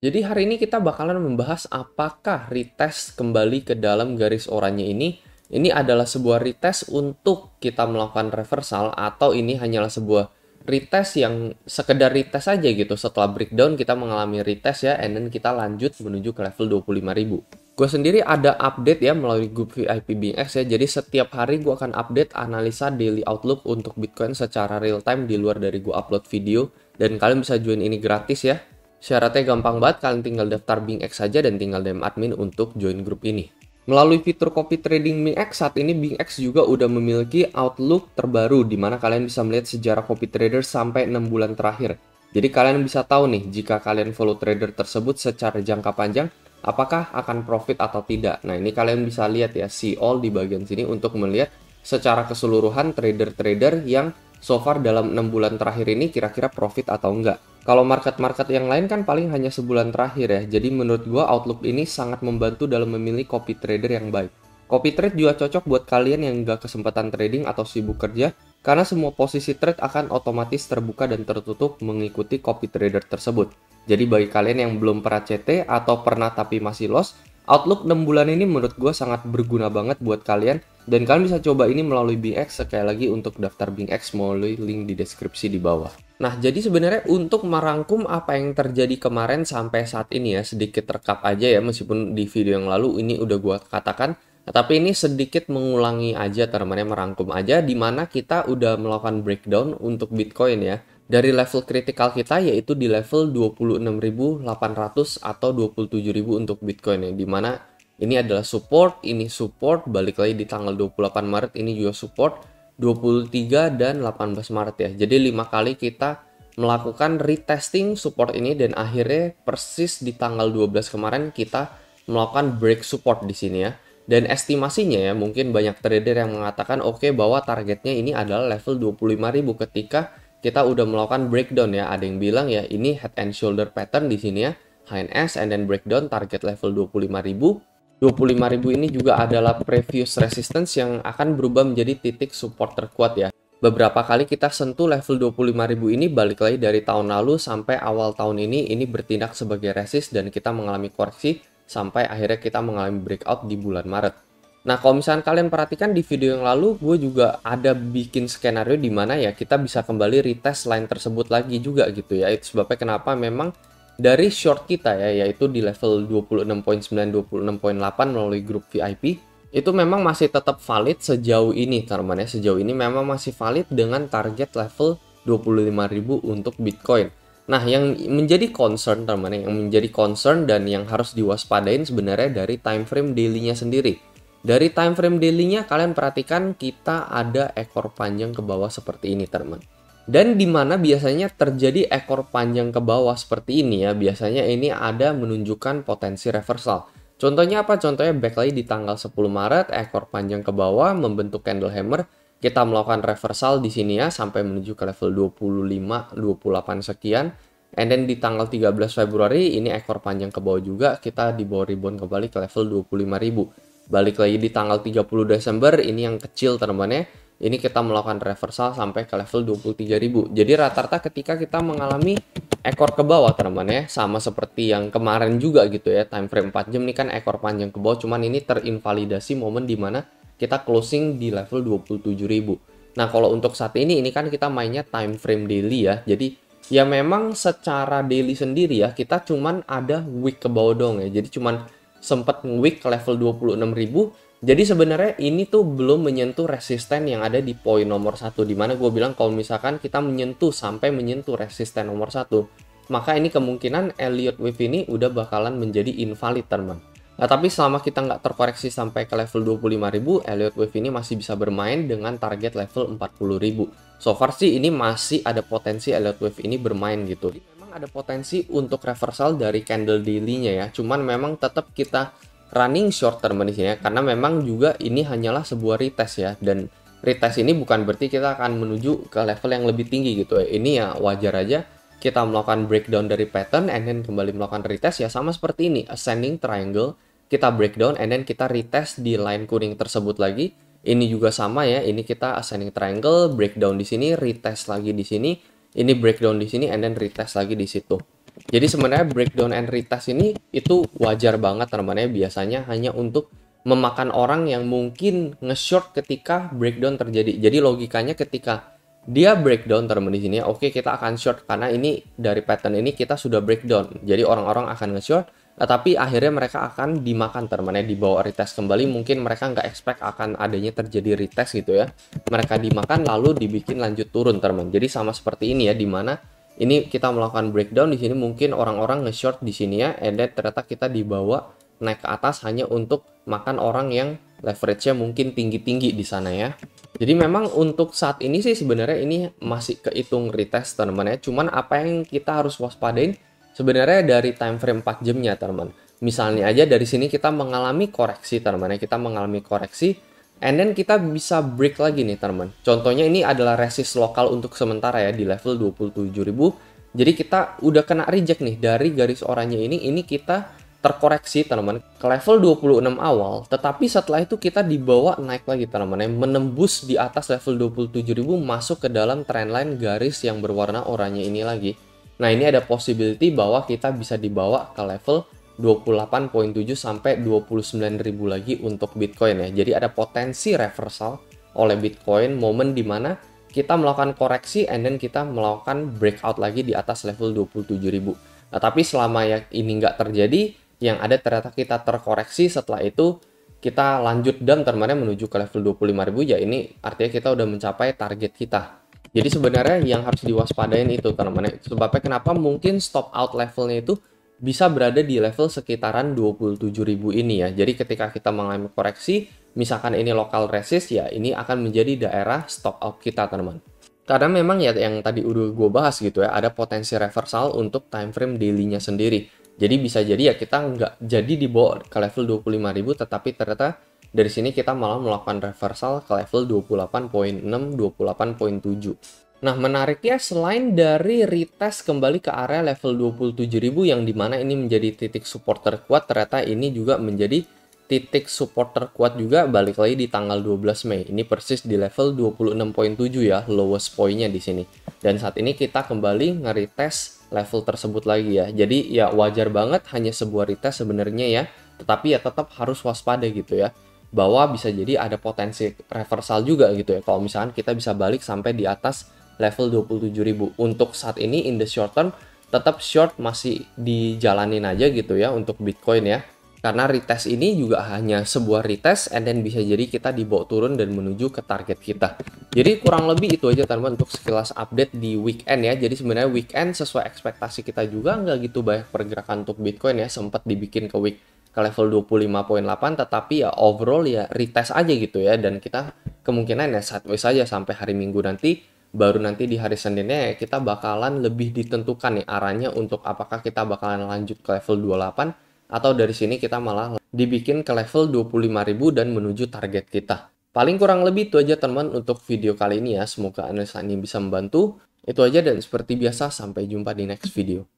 Jadi hari ini kita bakalan membahas apakah retest kembali ke dalam garis oranye ini adalah sebuah retest untuk kita melakukan reversal atau ini hanyalah sebuah retest yang sekedar retest aja gitu. Setelah breakdown kita mengalami retest ya, and then kita lanjut menuju ke level 25.000. Gue sendiri ada update ya melalui grup VIP BingX ya. Jadi setiap hari gue akan update analisa daily outlook untuk Bitcoin secara real time di luar dari gue upload video. Dan kalian bisa join ini gratis ya. Syaratnya gampang banget, kalian tinggal daftar BingX saja dan tinggal DM admin untuk join grup ini. Melalui fitur copy trading BingX, saat ini BingX juga udah memiliki outlook terbaru di mana kalian bisa melihat sejarah copy trader sampai 6 bulan terakhir. Jadi kalian bisa tahu nih, jika kalian follow trader tersebut secara jangka panjang, apakah akan profit atau tidak. Nah, ini kalian bisa lihat ya, see all di bagian sini untuk melihat secara keseluruhan trader-trader yang so far dalam 6 bulan terakhir ini kira-kira profit atau enggak. Kalau market-market yang lain kan paling hanya sebulan terakhir ya. Jadi menurut gua outlook ini sangat membantu dalam memilih copy trader yang baik. Copy trade juga cocok buat kalian yang nggak kesempatan trading atau sibuk kerja, karena semua posisi trade akan otomatis terbuka dan tertutup mengikuti copy trader tersebut. Jadi bagi kalian yang belum pernah CT atau pernah tapi masih loss, outlook 6 bulan ini menurut gue sangat berguna banget buat kalian. Dan kalian bisa coba ini melalui BingX. Sekali lagi untuk daftar BingX melalui link di deskripsi di bawah. Nah, jadi sebenarnya untuk merangkum apa yang terjadi kemarin sampai saat ini ya, sedikit rekap aja ya, meskipun di video yang lalu ini udah gue katakan. Nah, tapi ini sedikit mengulangi aja, teman-teman, merangkum aja, dimana kita udah melakukan breakdown untuk Bitcoin ya. Dari level kritikal kita yaitu di level 26.800 atau 27.000 untuk Bitcoin ya, dimana ini adalah support, ini support, balik lagi di tanggal 28 Maret ini juga support, 23 dan 18 Maret ya. Jadi 5 kali kita melakukan retesting support ini dan akhirnya persis di tanggal 12 kemarin kita melakukan break support di sini ya. Dan estimasinya ya, mungkin banyak trader yang mengatakan oke, bahwa targetnya ini adalah level 25.000 ketika kita udah melakukan breakdown ya. Ada yang bilang ya ini head and shoulder pattern di sini ya, HNS and then breakdown target level 25.000. 25.000 ini juga adalah previous resistance yang akan berubah menjadi titik support terkuat ya. Beberapa kali kita sentuh level 25.000 ini, balik lagi dari tahun lalu sampai awal tahun ini bertindak sebagai resist dan kita mengalami koreksi sampai akhirnya kita mengalami breakout di bulan Maret. Nah, kalau misalnya kalian perhatikan di video yang lalu, gue juga ada bikin skenario di mana ya kita bisa kembali retest line tersebut lagi juga gitu ya. Itu sebabnya kenapa memang dari short kita ya, yaitu di level 26.9, 26.8 melalui grup VIP, itu memang masih tetap valid sejauh ini teman-teman ya. Sejauh ini memang masih valid dengan target level 25.000 untuk Bitcoin. Nah, yang menjadi concern teman-teman, yang menjadi concern dan yang harus diwaspadain sebenarnya dari time frame daily-nya sendiri. Dari time frame daily-nya kalian perhatikan kita ada ekor panjang ke bawah seperti ini teman-teman. Dan di mana biasanya terjadi ekor panjang ke bawah seperti ini ya, biasanya ini ada menunjukkan potensi reversal. Contohnya apa? Contohnya back lagi di tanggal 10 Maret, ekor panjang ke bawah membentuk candle hammer. Kita melakukan reversal di sini ya, sampai menuju ke level 25, 28 sekian. And then di tanggal 13 Februari, ini ekor panjang ke bawah juga, kita di bawah rebound kembali ke level 25.000. Balik lagi di tanggal 30 Desember, ini yang kecil teman-teman ya. Ini kita melakukan reversal sampai ke level 23.000. Jadi rata-rata ketika kita mengalami ekor ke bawah teman-teman ya, sama seperti yang kemarin juga gitu ya, time frame 4 jam ini kan ekor panjang ke bawah, cuman ini terinvalidasi momen dimana kita closing di level 27.000. Nah, kalau untuk saat ini kan kita mainnya time frame daily ya. Jadi ya memang secara daily sendiri ya, kita cuman ada wick ke bawah dong ya. Jadi cuman sempat wick ke level 26.000. Jadi sebenarnya ini tuh belum menyentuh resisten yang ada di poin nomor 1, dimana gue bilang kalau misalkan kita sampai menyentuh resisten nomor 1, maka ini kemungkinan Elliott Wave ini udah bakalan menjadi invalid teman. Nah, tapi selama kita nggak terkoreksi sampai ke level 25.000, Elliott Wave ini masih bisa bermain dengan target level 40.000. So far sih ini masih ada potensi Elliott Wave ini bermain gitu. Jadi memang ada potensi untuk reversal dari candle daily-nya ya, cuman memang tetap kita running short term di sini ya, karena memang juga ini hanyalah sebuah retest ya, dan retest ini bukan berarti kita akan menuju ke level yang lebih tinggi gitu ya. Ini ya wajar aja kita melakukan breakdown dari pattern and then kembali melakukan retest ya, sama seperti ini ascending triangle, kita breakdown and then kita retest di line kuning tersebut lagi. Ini juga sama ya, ini kita ascending triangle, breakdown di sini, retest lagi di sini, ini breakdown di sini and then retest lagi di situ. Jadi sebenarnya breakdown and retest ini itu wajar banget teman-teman ya, biasanya hanya untuk memakan orang yang mungkin nge-short ketika breakdown terjadi. Jadi logikanya ketika dia breakdown teman-teman di sini, oke kita akan short karena ini dari pattern ini kita sudah breakdown. Jadi orang-orang akan nge-short, tapi akhirnya mereka akan dimakan teman-teman ya, dibawa retest kembali. Mungkin mereka nggak expect akan adanya terjadi retest gitu ya. Mereka dimakan lalu dibikin lanjut turun teman-teman. Jadi sama seperti ini ya, dimana ini kita melakukan breakdown di sini mungkin orang-orang nge-short di sini ya, and then ternyata kita dibawa naik ke atas hanya untuk makan orang yang leverage-nya mungkin tinggi-tinggi di sana ya. Jadi memang untuk saat ini sih sebenarnya ini masih kehitung retest teman-teman ya. Cuman apa yang kita harus waspadain sebenarnya dari time frame 4 jamnya teman-teman. Misalnya aja dari sini kita mengalami koreksi teman-teman ya. Kita mengalami koreksi and then kita bisa break lagi nih teman-teman. Contohnya ini adalah resist lokal untuk sementara ya di level 27.000. Jadi kita udah kena reject nih dari garis oranye ini kita terkoreksi teman-teman ke level 26 awal, tetapi setelah itu kita dibawa naik lagi teman-teman, menembus di atas level 27.000 masuk ke dalam trendline garis yang berwarna oranye ini lagi. Nah, ini ada possibility bahwa kita bisa dibawa ke level 28.7 sampai 29.000 lagi untuk Bitcoin ya. Jadi ada potensi reversal oleh Bitcoin momen dimana kita melakukan koreksi and then kita melakukan breakout lagi di atas level 27.000. Nah, tapi selama ya ini nggak terjadi, yang ada ternyata kita terkoreksi, setelah itu kita lanjut dump teman-teman menuju ke level 25.000 ya, ini artinya kita udah mencapai target kita. Jadi sebenarnya yang harus diwaspadain itu teman-teman. Sebabnya kenapa mungkin stop out levelnya itu bisa berada di level sekitaran 27.000 ini ya. Jadi ketika kita mengalami koreksi, misalkan ini local resist ya, ini akan menjadi daerah stop out kita teman-teman. Karena memang ya yang tadi udah gue bahas gitu ya, ada potensi reversal untuk time frame daily-nya sendiri. Jadi bisa jadi ya kita nggak jadi dibawa ke level 25.000, tetapi ternyata dari sini kita malah melakukan reversal ke level 28.6, 28.7. Nah, menariknya selain dari retest kembali ke area level 27.000 yang dimana ini menjadi titik support terkuat, ternyata ini juga menjadi titik support terkuat juga balik lagi di tanggal 12 Mei. Ini persis di level 26.7 ya, lowest point-nya di sini. Dan saat ini kita kembali nge-retest level tersebut lagi ya. Jadi ya wajar banget hanya sebuah retest sebenarnya ya, tetapi ya tetap harus waspada gitu ya, bahwa bisa jadi ada potensi reversal juga gitu ya kalau misalkan kita bisa balik sampai di atas level 27.000. Untuk saat ini in the short term tetap short masih dijalanin aja gitu ya untuk Bitcoin ya. Karena retest ini juga hanya sebuah retest and then bisa jadi kita dibawa turun dan menuju ke target kita. Jadi kurang lebih itu aja teman-teman untuk sekilas update di weekend ya. Jadi sebenarnya weekend sesuai ekspektasi kita juga nggak gitu banyak pergerakan untuk Bitcoin ya. Sempat dibikin ke level 25.8 tetapi ya overall ya retest aja gitu ya. Dan kita kemungkinan ya sideways saja sampai hari Minggu nanti. Baru nanti di hari Seninnya ya kita bakalan lebih ditentukan nih arahnya untuk apakah kita bakalan lanjut ke level 28 atau dari sini kita malah dibikin ke level 25.000 dan menuju target kita. Paling kurang lebih itu aja teman untuk video kali ini ya. Semoga analisa ini bisa membantu. Itu aja dan seperti biasa sampai jumpa di next video.